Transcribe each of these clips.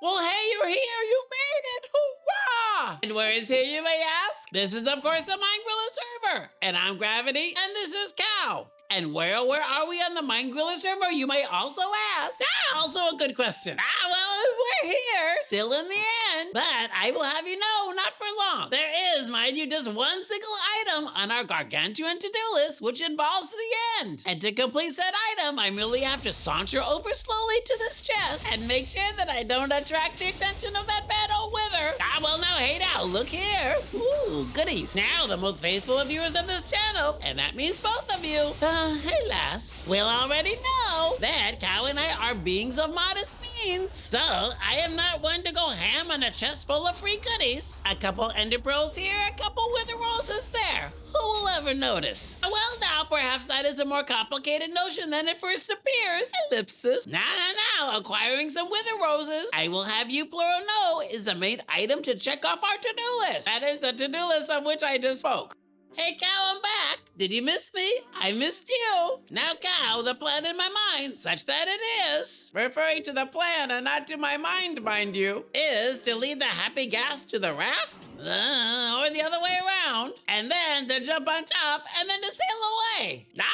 Well, hey, you're here. You made it. Hoorah! And where is here, you may ask? This is, of course, the MindGriller Server. And I'm Gravity, and this is Cow. And where are we on the MindGriller Server, you may also ask? Also a good question. Well, we're here, still in the end. But I will have you know, not for long. There is, mind you, just one single item on our gargantuan to-do list, which involves the end. And to complete said item, I merely have to saunter over slowly to this chest and make sure that I don't attract the attention of that bad old wither. Well, now, hey now, look here. Ooh, goodies. Now, the most faithful of viewers of this channel, and that means both of you, hey lass, will already know that Cow and I are beings of modest means. So, I am not one to go ham on a chest full of free goodies. A couple ender pearls here, a couple wither roses there. Who will ever notice? Well, now, perhaps that is a more complicated notion than it first appears. Ellipsis. Now, acquiring some wither roses, I will have you plural know, is the main item to check off our to-do list. That is the to-do list of which I just spoke. Hey, Cow, I'm back. Did you miss me? I missed you. Now, Cow, the plan in my mind, such that it is, referring to the plan and not to my mind, mind you, is to lead the happy gas to the raft, or the other way around, and then to jump on top and then to sail away. Now,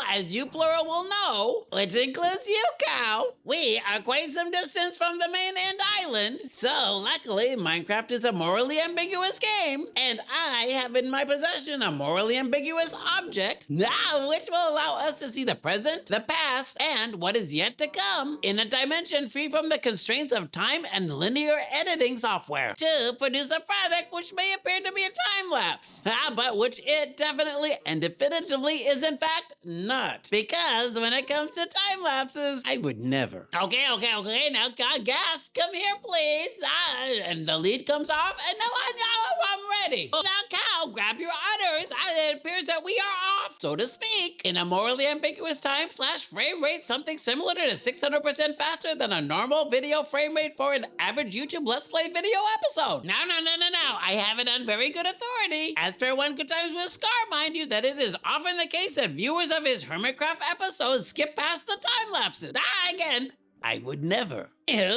as you plural will know, which includes you, Cow, we are quite some distance from the main end island. So, luckily, Minecraft is a morally ambiguous game, and I have in my possession a morally ambiguous object, which will allow us to see the present, the past, and what is yet to come in a dimension free from the constraints of time and linear editing software to produce a product which may appear to be a time lapse, but which it definitely and definitively is in fact not. Because when it comes to time lapses, I would never. Okay, now gas, come here please. And the lead comes off, and now I'm ready. Now, Cow, grab your udders. It appears that we are off, so to speak, in a morally ambiguous time / frame rate, something similar to 600% faster than a normal video frame rate for an average YouTube Let's Play video episode. No. I have it on very good authority, as per One Good Times with Scar, mind you, that it is often the case that viewers of his Hermitcraft episodes skip past the time lapses. Again, I would never.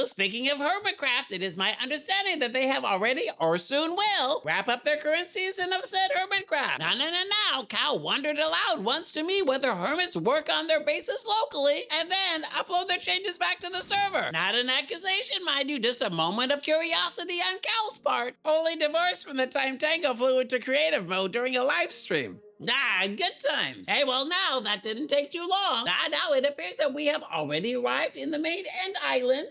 Speaking of Hermitcraft, it is my understanding that they have already, or soon will, wrap up their current season of said Hermitcraft. Now, Cow wondered aloud once to me whether hermits work on their bases locally and then upload their changes back to the server. Not an accusation, mind you, just a moment of curiosity on Cow's part, only divorced from the time Tango flew into creative mode during a live stream. Good times. Hey, well, now, that didn't take too long. Now, it appears that we have already arrived in the main end island.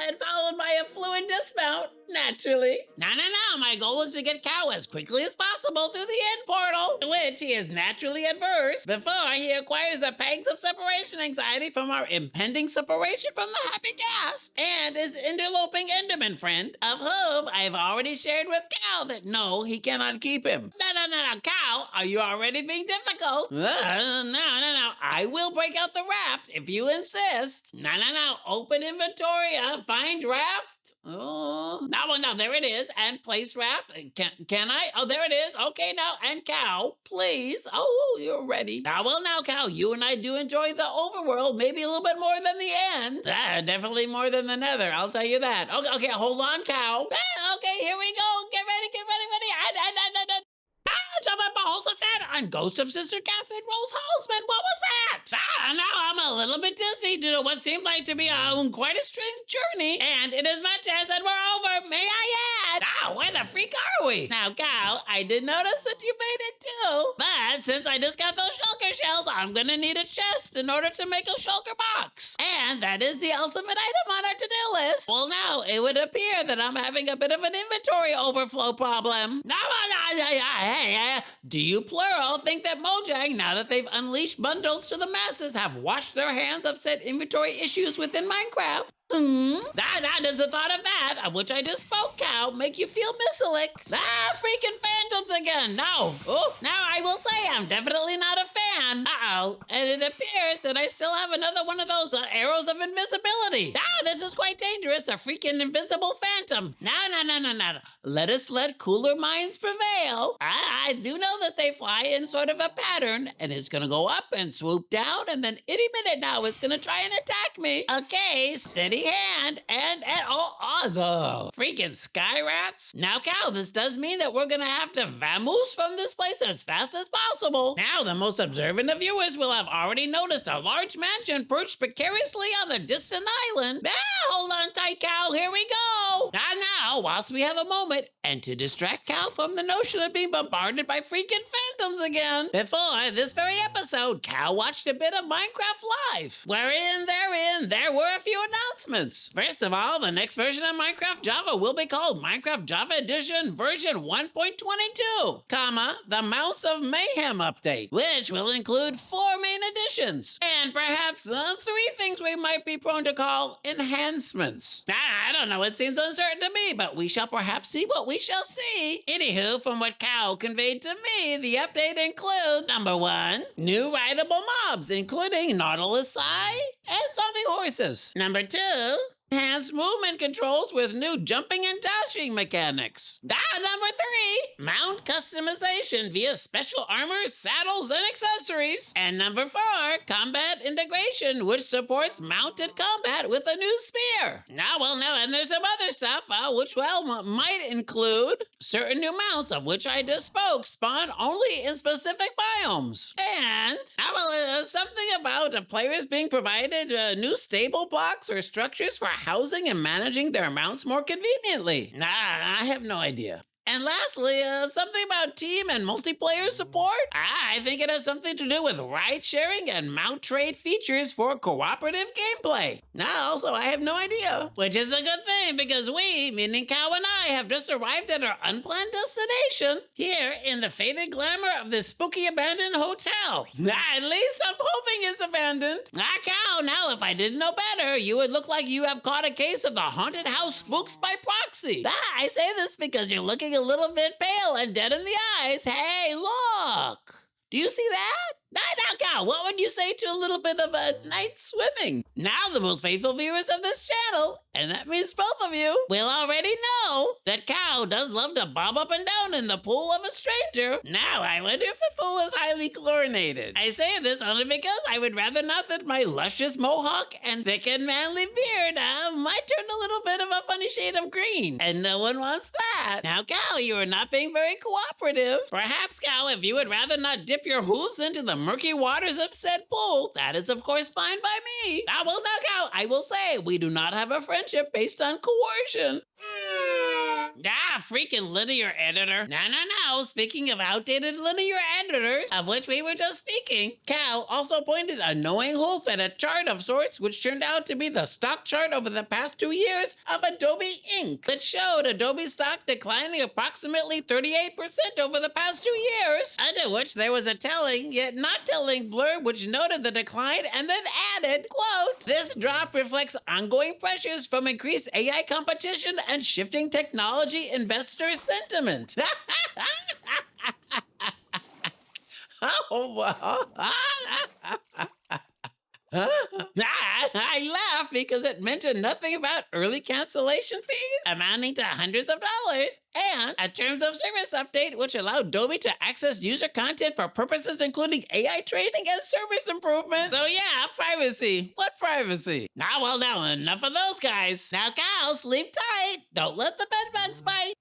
And followed by a fluid dismount, naturally. Now, my goal is to get Cow as quickly as possible through the end portal, to which he is naturally adverse, before he acquires the pangs of separation anxiety from our impending separation from the happy gas, and his interloping Enderman friend, of whom I have already shared with Cow that no, he cannot keep him. No, Cow, are you already being difficult? No, I will break out the raft if you insist. No, open inventory, find raft. Oh, no, there it is, and place raft. Can I? Oh, there it is. Okay, now, and Cow, please. Oh, you're ready. Now, Cow, you and I do enjoy the overworld, maybe a little bit more than the end. Definitely more than the nether, I'll tell you that. Okay, hold on, Cow. Okay, here we go. Get ready. Jump up a host of that on Ghost of Sister Catherine Rose Halsman. What was that? Now I'm a little bit dizzy due to what seemed like to be quite a strange journey. And inasmuch as that we're over, may I add, where the freak are we? Now, Cow, I did notice that you made it too. But since I just got those shulker shells, I'm gonna need a chest in order to make a shulker box. And that is the ultimate item on our to-do list. Well, now, it would appear that I'm having a bit of an inventory overflow problem. Hey, do you plural think that Mojang, now that they've unleashed bundles to the masses, have washed their hands of said inventory issues within Minecraft? Does the thought of that, of which I just spoke, Cow, make you feel missilic? Freaking phantoms again. No. Now I will say I'm definitely not a fan. And it appears that I still have another one of those arrows of invisibility. This is quite dangerous, a freaking invisible phantom. No. Let us let cooler minds prevail. I do know that they fly in sort of a pattern, and it's gonna go up and swoop down, and then any minute now it's gonna try and attack me. Okay, steady steady hand, and the freaking sky rats. Now, Cow, this does mean that we're gonna have to vamoose from this place as fast as possible. Now, the most observant of viewers will have already noticed a large mansion perched precariously on the distant island. Hold on tight, Cow, here we go. Now, whilst we have a moment, and to distract Cow from the notion of being bombarded by freaking phantoms again, before this very episode, Cow watched a bit of Minecraft Live, wherein there were a few announcements. First of all, the next version of Minecraft Java will be called Minecraft Java Edition version 1.22, the Mounts of Mayhem update, which will include 4 main additions, and perhaps 3 things we might be prone to call enhancements. I don't know, it seems uncertain to me, but we shall perhaps see what we shall see. Anywho, from what Cow conveyed to me, the update includes, number 1, new rideable mobs, including Nautilus Eye and zombie horses. Number 2, enhanced movement controls with new jumping and dashing mechanics. Number 3, mount customization via special armor, saddles, and accessories. And number 4, combat integration, which supports mounted combat with a new spear. And there's some other stuff, which might include certain new mounts, of which I just spoke, spawn only in specific biomes. And, something about players being provided new stable blocks or structures for housing and managing their mounts more conveniently. I have no idea. And lastly, something about team and multiplayer support. I think it has something to do with ride-sharing and mount trade features for cooperative gameplay. Also, I have no idea. Which is a good thing, because we, meaning Cow and I, have just arrived at our unplanned destination, here in the faded glamour of this spooky abandoned hotel. At least I'm hoping it's abandoned. Cow, now if I didn't know better, you would look like you have caught a case of the haunted house spooks by proxy. I say this because you're looking a little bit pale and dead in the eyes. Hey, look! Do you see that? Now, Cow, what would you say to a little bit of a night swimming? Now, the most faithful viewers of this channel, and that means both of you, will already know that Cow does love to bob up and down in the pool of a stranger. Now, I wonder if the pool is highly chlorinated. I say this only because I would rather not that my luscious mohawk and thick and manly beard might turn a little bit of a funny shade of green, and no one wants that. Now, Cow, you are not being very cooperative. Perhaps, Cow, if you would rather not dip your hooves into the murky waters of said pool, that is of course fine by me. Now, Cow, I will say, we do not have a friendship based on coercion. Freaking linear editor. Now, speaking of outdated linear editors, of which we were just speaking, Cow also pointed a knowing hoof at a chart of sorts, which turned out to be the stock chart over the past 2 years of Adobe Inc., that showed Adobe stock declining approximately 38% over the past 2 years, under which there was a telling, yet not telling blurb which noted the decline and then added, quote, "This drop reflects ongoing pressures from increased AI competition and shifting technology investor sentiment." I laugh because it mentioned nothing about early cancellation fees amounting to hundreds of dollars and a terms of service update which allowed Adobe to access user content for purposes including AI training and service improvement. So yeah, privacy. What privacy? Now, enough of those guys. Now, Cow, sleep tight. Don't let the bedbugs bite.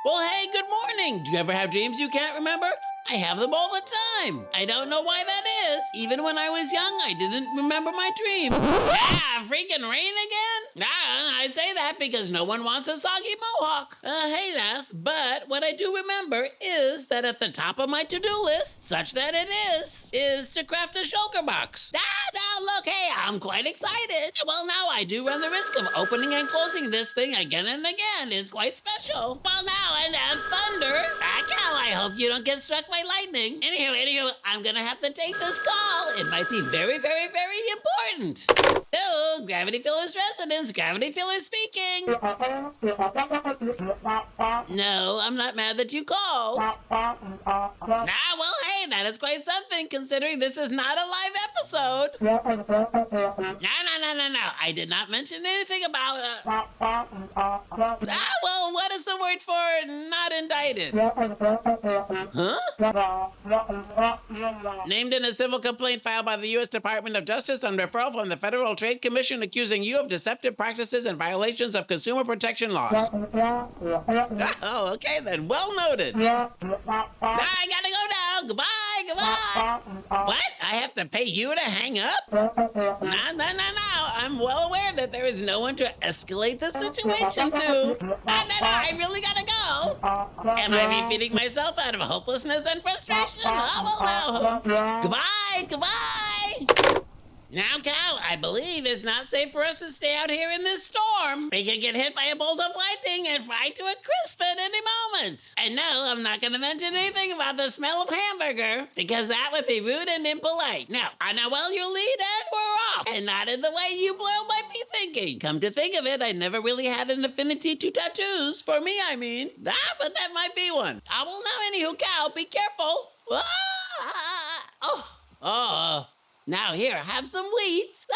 Well, hey, good morning. Do you ever have dreams you can't remember? I have them all the time. I don't know why that is. Even when I was young, I didn't remember my dreams. Ah, freaking rain again? Nah, I'd say that because no one wants a soggy mohawk. Hey, Les, but what I do remember is that at the top of my to-do list, such that it is to craft a shulker box. Now look, hey, I'm quite excited. Well, now I do run the risk of opening and closing this thing again and again. It's quite special. Well, now, and thunder. Cal, I hope you don't get struck by lightning. Anywho, I'm gonna have to take this call. It might be very, very, very important. Hello, GravityFiller's residence. GravityFiller speaking. No, I'm not mad that you called. Well, hey, that is quite something considering this is not a live episode. No. I did not mention anything about well, what is the word for not indicted? Huh? Named in a civil complaint filed by the U.S. Department of Justice on referral from the Federal Trade Commission accusing you of deceptive practices and violations of consumer protection laws. Oh, okay then. Well noted. I gotta go now. Goodbye. What? I have to pay you to hang up? No. I'm well aware that there is no one to escalate the situation to. No, I really gotta go. Am I repeating myself out of hopelessness and frustration? Oh, well, no. Goodbye. Now, Cow, I believe it's not safe for us to stay out here in this storm. We could get hit by a bolt of lightning and fried to a crisp at any moment. And no, I'm not going to mention anything about the smell of hamburger, because that would be rude and impolite. Now, well, you lead and we're off. And not in the way you blow might be thinking. Come to think of it, I never really had an affinity to tattoos. For me, I mean. But that might be one. Well, now, anywho, Cow, be careful. Now here, have some wheat.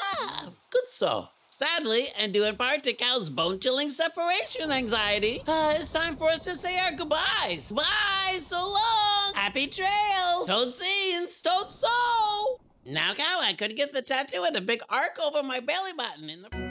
Good so. Sadly, and due in part to Cow's bone-chilling separation anxiety, it's time for us to say our goodbyes. Bye, so long. Happy trails. Toad scenes, toad so. Now, Cow, I could get the tattoo and a big arc over my belly button in the...